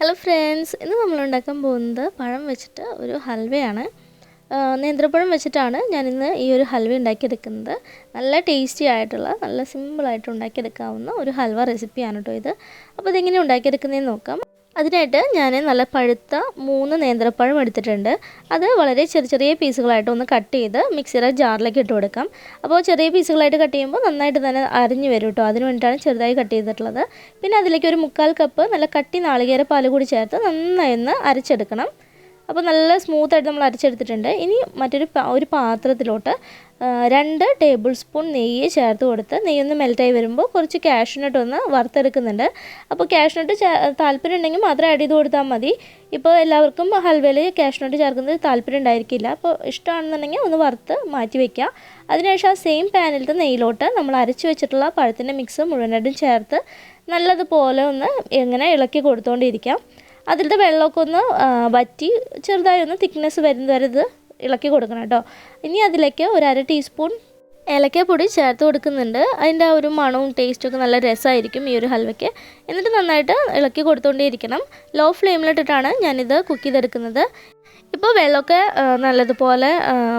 Hello friends, ഇന്ന് നമ്മൾ ഉണ്ടാക്കാൻ പോകുന്നത് പഴം വെച്ചിട്ട് ഒരു ഹൽവയാണ്. നേന്ത്രപ്പഴം വെച്ചിട്ടാണ് ഞാനിന്ന് ഈ ഒരു ഹൽവ ഉണ്ടാക്കിയെടുക്കുന്നത്. നല്ല ടേസ്റ്റി ആയിട്ടുള്ള, നല്ല സിമ്പിളായിട്ട് ഉണ്ടാക്കിയെടുക്കാവുന്ന ഒരു ഹൽവ റെസിപ്പിയാണ് കേട്ടോ ഇത്. അപ്പോൾ ഇതെങ്ങനെ ഉണ്ടാക്കിയെടുക്കുന്നതെന്ന് നോക്കാം. അതിനായിട്ട് ഞാൻ നല്ല പഴുത്ത 3 നേന്ത്രപ്പഴം എടുത്തിട്ടുണ്ട്. അത് വളരെ ചെറിയ പീസുകളായിട്ട് ഒന്ന് കട്ട് ചെയ്ത് മിക്സിയുടെ ജാറിലേക്ക് ഇട്ട് കൊടുക്കാം. അപ്പോൾ ചെറിയ പീസുകളായിട്ട് കട്ട് ചെയ്യുമ്പോൾ നന്നായിട്ട് തന്നെ അരിഞ്ഞ് വരും കേട്ടോ. അതിന് വേണ്ടിയിട്ടാണ് ചെറുതായി കട്ട് ചെയ്തിട്ടുള്ളത്. പിന്നെ അതിലേക്ക് ഒരു 1/4 കപ്പ് നല്ല കട്ടി നാളികേര പാൽ കൂടി ചേർത്ത് നന്നായി ഒന്ന് അരച്ചെടുക്കണം. അപ്പോൾ നല്ല സ്മൂത്തായിട്ട് നമ്മൾ അരച്ചെടുത്തിട്ടുണ്ട്. ഇനി ഒരു പാത്രത്തിലോട്ട് 2 ടേബിൾ സ്പൂൺ നെയ്യ് ചേർത്ത് കൊടുത്ത് നെയ്യൊന്ന് മെൽറ്റായി വരുമ്പോൾ കുറച്ച് കാഷ്യൂനട്ട് ഒന്ന് വറുത്തെടുക്കുന്നുണ്ട്. അപ്പോൾ കാഷ്യൂനട്ട് താല്പര്യം ഉണ്ടെങ്കിൽ മാത്രം ആഡ് ചെയ്ത് കൊടുത്താൽ മതി. ഇപ്പോൾ എല്ലാവർക്കും ഹൽവയിൽ കാഷ്യൂനട്ട് ചേർക്കുന്നത് താല്പര്യം ഉണ്ടായിരിക്കില്ല. അപ്പോൾ ഇഷ്ടമാണെന്നുണ്ടെങ്കിൽ ഒന്ന് വറുത്ത് മാറ്റി വയ്ക്കുക. അതിനുശേഷം ആ സെയിം പാനിലത്തെ നെയ്യിലോട്ട് നമ്മൾ അരച്ച് വെച്ചിട്ടുള്ള പഴത്തിൻ്റെ മിക്സ് മുഴുവനായിട്ടും ചേർത്ത് നല്ലതുപോലെ ഒന്ന് ഇങ്ങനെ ഇളക്കി കൊടുത്തുകൊണ്ടിരിക്കാം. അതിലത്തെ വെള്ളമൊക്കെ ഒന്ന് വറ്റി ചെറുതായി ഒന്ന് തിക്നെസ് വരുന്നവരെ ഇത് ഇളക്കി കൊടുക്കണം കേട്ടോ. ഇനി അതിലേക്ക് ഒരു 1/2 ടീസ്പൂൺ ഏലക്കപ്പൊടി ചേർത്ത് കൊടുക്കുന്നുണ്ട്. അതിൻ്റെ ആ ഒരു മണവും ടേസ്റ്റൊക്കെ നല്ല രസമായിരിക്കും ഈ ഒരു ഹൽവയ്ക്ക്. എന്നിട്ട് നന്നായിട്ട് ഇളക്കി കൊടുത്തുകൊണ്ടേയിരിക്കണം. ലോ ഫ്ലെയിമിലിട്ടിട്ടാണ് ഞാനിത് കുക്ക് ചെയ്തെടുക്കുന്നത്. ഇപ്പോൾ വെള്ളമൊക്കെ നല്ലതുപോലെ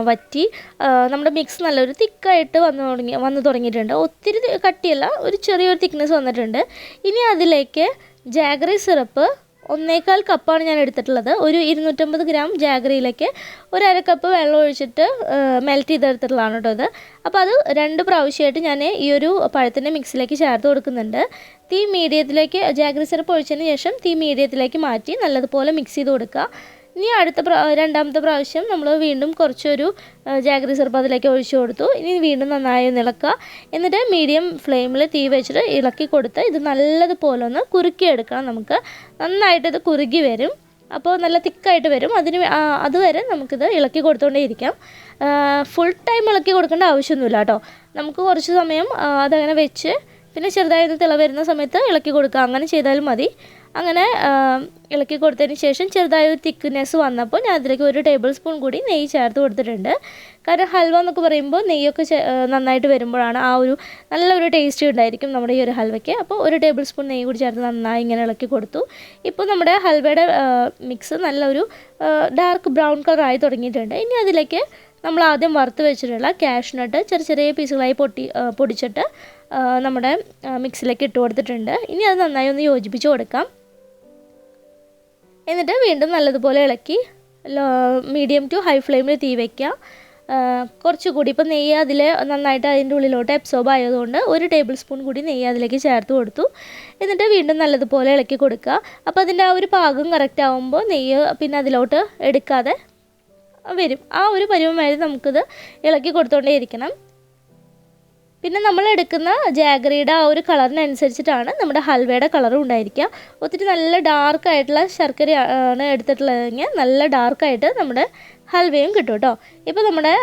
വറ്റി നമ്മുടെ മിക്സ് നല്ലൊരു തിക്കായിട്ട് വന്നു തുടങ്ങിയിട്ടുണ്ട്. ഒത്തിരി കട്ടിയല്ല, ഒരു ചെറിയൊരു തിക്നെസ് വന്നിട്ടുണ്ട്. ഇനി അതിലേക്ക് ജാഗറി സിറപ്പ് 1/4 കപ്പാണ് ഞാൻ എടുത്തിട്ടുള്ളത്. ഒരു 250 ഗ്രാം ജാഗറിയിലേക്ക് ഒരു 1/2 കപ്പ് വെള്ളം ഒഴിച്ചിട്ട് മെൽറ്റ് ചെയ്തെടുത്തിട്ടുള്ളതാണ് കേട്ടോ ഇത്. അപ്പോൾ അത് 2 പ്രാവശ്യമായിട്ട് ഞാൻ ഈ ഒരു പഴത്തിൻ്റെ മിക്സിലേക്ക് ചേർത്ത് കൊടുക്കുന്നുണ്ട്. തീ മീഡിയത്തിലേക്ക് ജാഗറി സിറപ്പ് ഒഴിച്ചതിന് ശേഷം തീ മീഡിയത്തിലേക്ക് മാറ്റി നല്ലതുപോലെ മിക്സ് ചെയ്ത് കൊടുക്കുക. ഇനി രണ്ടാമത്തെ പ്രാവശ്യം നമ്മൾ വീണ്ടും കുറച്ചൊരു ജാഗറി സിറപ്പ് അതിലേക്ക് ഒഴിച്ചു കൊടുത്തു. ഇനി വീണ്ടും നന്നായി ഒന്ന് ഇളക്കുക. എന്നിട്ട് മീഡിയം ഫ്ലെയിമിൽ തീ വെച്ചിട്ട് ഇളക്കി കൊടുത്ത് ഇത് നല്ലതുപോലെ ഒന്ന് കുറുക്കിയെടുക്കണം. നമുക്ക് നന്നായിട്ട് ഇത് കുറുകി വരും. അപ്പോൾ നല്ല തിക്കായിട്ട് വരും. അതുവരെ നമുക്കിത് ഇളക്കി കൊടുത്തുകൊണ്ടേ ഇരിക്കാം. ഫുൾ ടൈം ഇളക്കി കൊടുക്കേണ്ട ആവശ്യമൊന്നുമില്ല കേട്ടോ. നമുക്ക് കുറച്ച് സമയം അതങ്ങനെ വെച്ച് പിന്നെ ചെറുതായിട്ട് തിള വരുന്ന സമയത്ത് ഇളക്കി കൊടുക്കുക. അങ്ങനെ ചെയ്താലും മതി. അങ്ങനെ ഇളക്കി കൊടുത്തതിന് ശേഷം ചെറുതായ ഒരു തിക്നെസ് വന്നപ്പോൾ ഞാൻ അതിലേക്ക് 1 ടേബിൾ സ്പൂൺ കൂടി നെയ്യ് ചേർത്ത് കൊടുത്തിട്ടുണ്ട്. കാരണം ഹൽവ എന്നൊക്കെ പറയുമ്പോൾ നെയ്യൊക്കെ നന്നായിട്ട് വരുമ്പോഴാണ് ആ ഒരു നല്ലൊരു ടേസ്റ്റ് ഉണ്ടായിരിക്കും നമ്മുടെ ഈ ഒരു ഹൽവയ്ക്ക്. അപ്പോൾ 1 ടേബിൾ സ്പൂൺ നെയ്യ് കൂടി ചേർത്ത് നന്നായി ഇങ്ങനെ ഇളക്കി കൊടുത്തു. ഇപ്പോൾ നമ്മുടെ ഹൽവയുടെ മിക്സ് നല്ലൊരു ഡാർക്ക് ബ്രൗൺ കളറായി തുടങ്ങിയിട്ടുണ്ട്. ഇനി അതിലേക്ക് നമ്മൾ ആദ്യം വറുത്ത് വെച്ചിട്ടുള്ള കാഷ്യൂനട്ട് ചെറിയ പീസുകളായി പൊടിച്ചിട്ട് നമ്മുടെ മിക്സിലേക്ക് ഇട്ട് കൊടുത്തിട്ടുണ്ട്. ഇനി അത് നന്നായി ഒന്ന് യോജിപ്പിച്ച് കൊടുക്കാം. എന്നിട്ട് വീണ്ടും നല്ലതുപോലെ ഇളക്കി മീഡിയം ടു ഹൈ ഫ്ലെയിമിൽ തീ വയ്ക്കുക. കുറച്ചുകൂടി ഇപ്പോൾ നെയ്യ് അതിൽ നന്നായിട്ട് അതിൻ്റെ ഉള്ളിലോട്ട് അബ്സോർബ് ആയതുകൊണ്ട് 1 ടേബിൾ സ്പൂൺ കൂടി നെയ്യ് അതിലേക്ക് ചേർത്ത് കൊടുത്തു. എന്നിട്ട് വീണ്ടും നല്ലതുപോലെ ഇളക്കി കൊടുക്കുക. അപ്പോൾ അതിൻ്റെ ആ ഒരു പാകം കറക്റ്റ് ആകുമ്പോൾ നെയ്യ് പിന്നെ അതിലോട്ട് എടുക്കാതെ വരും. ആ ഒരു പരുവം വരെ നമുക്കിത് ഇളക്കി കൊടുത്തുകൊണ്ടേ ഇരിക്കണം. പിന്നെ നമ്മൾ എടുക്കുന്ന ജാഗറിയുടെ ആ ഒരു കളറിനനുസരിച്ചിട്ടാണ് നമ്മുടെ ഹൽവയുടെ കളറും ഉണ്ടായിരിക്കുക. ഒത്തിരി നല്ല ഡാർക്കായിട്ടുള്ള ശർക്കരയാണ് എടുത്തിട്ടുള്ളതെങ്കിൽ നല്ല ഡാർക്കായിട്ട് നമ്മുടെ ഹൽവയും കിട്ടും കേട്ടോ. ഇപ്പോൾ നമ്മുടെ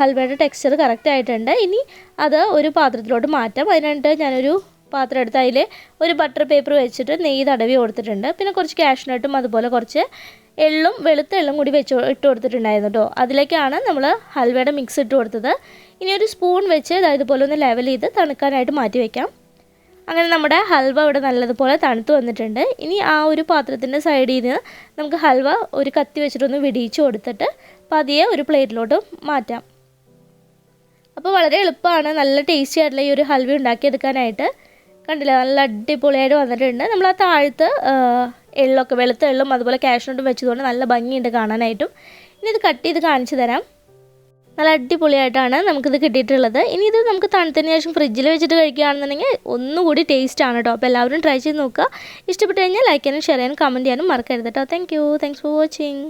ഹൽവയുടെ ടെക്സ്ചർ കറക്റ്റ് ആയിട്ടുണ്ട്. ഇനി അത് ഒരു പാത്രത്തിലോട്ട് മാറ്റാം. അതിനായിട്ട് ഞാനൊരു പാത്രം എടുത്ത് അതിൽ ഒരു ബട്ടർ പേപ്പർ വെച്ചിട്ട് നെയ്യ് തടവി കൊടുത്തിട്ടുണ്ട്. പിന്നെ കുറച്ച് കാഷ്യൂനട്ടും അതുപോലെ കുറച്ച് വെളുത്ത എള്ളും കൂടി ഇട്ട് കൊടുത്തിട്ടുണ്ടായിരുന്നു കേട്ടോ. അതിലേക്കാണ് നമ്മൾ ഹൽവയുടെ മിക്സ് ഇട്ട് കൊടുത്തത്. ഇനി ഒരു സ്പൂൺ വെച്ച് ഇതുപോലെ ഒന്ന് ലെവൽ ചെയ്ത് തണുക്കാനായിട്ട് മാറ്റി വയ്ക്കാം. അങ്ങനെ നമ്മുടെ ഹൽവ ഇവിടെ നല്ലതുപോലെ തണുത്ത് വന്നിട്ടുണ്ട്. ഇനി ആ ഒരു പാത്രത്തിൻ്റെ സൈഡിൽ നിന്ന് നമുക്ക് ഹൽവ ഒരു കത്തി വെച്ചിട്ടൊന്ന് വിടിയിച്ച് കൊടുത്തിട്ട് പതിയെ ഒരു പ്ലേറ്റിലോട്ട് മാറ്റാം. അപ്പോൾ വളരെ എളുപ്പമാണ് നല്ല ടേസ്റ്റി ആയിട്ടുള്ള ഈ ഒരു ഹൽവ ഉണ്ടാക്കിയെടുക്കാനായിട്ട്. കണ്ടില്ല, നല്ല അടിപൊളിയായിട്ട് വന്നിട്ടുണ്ട്. നമ്മൾ ആ താഴത്ത് വെളുത്ത എള്ളും അതുപോലെ കാഷ്യൂനട്ടും വെച്ചതുകൊണ്ട് നല്ല ഭംഗിയുണ്ട് കാണാനായിട്ടും. ഇനി ഇത് കട്ട് ചെയ്ത് കാണിച്ചു തരാം. നല്ല അടിപൊളിയായിട്ടാണ് നമുക്കിത് കിട്ടിയിട്ടുള്ളത്. ഇനി ഇത് നമുക്ക് തണുത്തതിന് ശേഷം ഫ്രിഡ്ജിൽ വെച്ചിട്ട് കഴിക്കുകയാണെന്നുണ്ടെങ്കിൽ ഒന്നുകൂടി ടേസ്റ്റാണ് കേട്ടോ. അപ്പോൾ എല്ലാവരും ട്രൈ ചെയ്ത് നോക്കുക. ഇഷ്ടപ്പെട്ട് കഴിഞ്ഞാൽ ലൈക്ക് ചെയ്യാനും ഷെയർ ചെയ്യാനും കമൻറ്റ് ചെയ്യാനും മറക്കരുത് കേട്ടോ. Thanks for watching.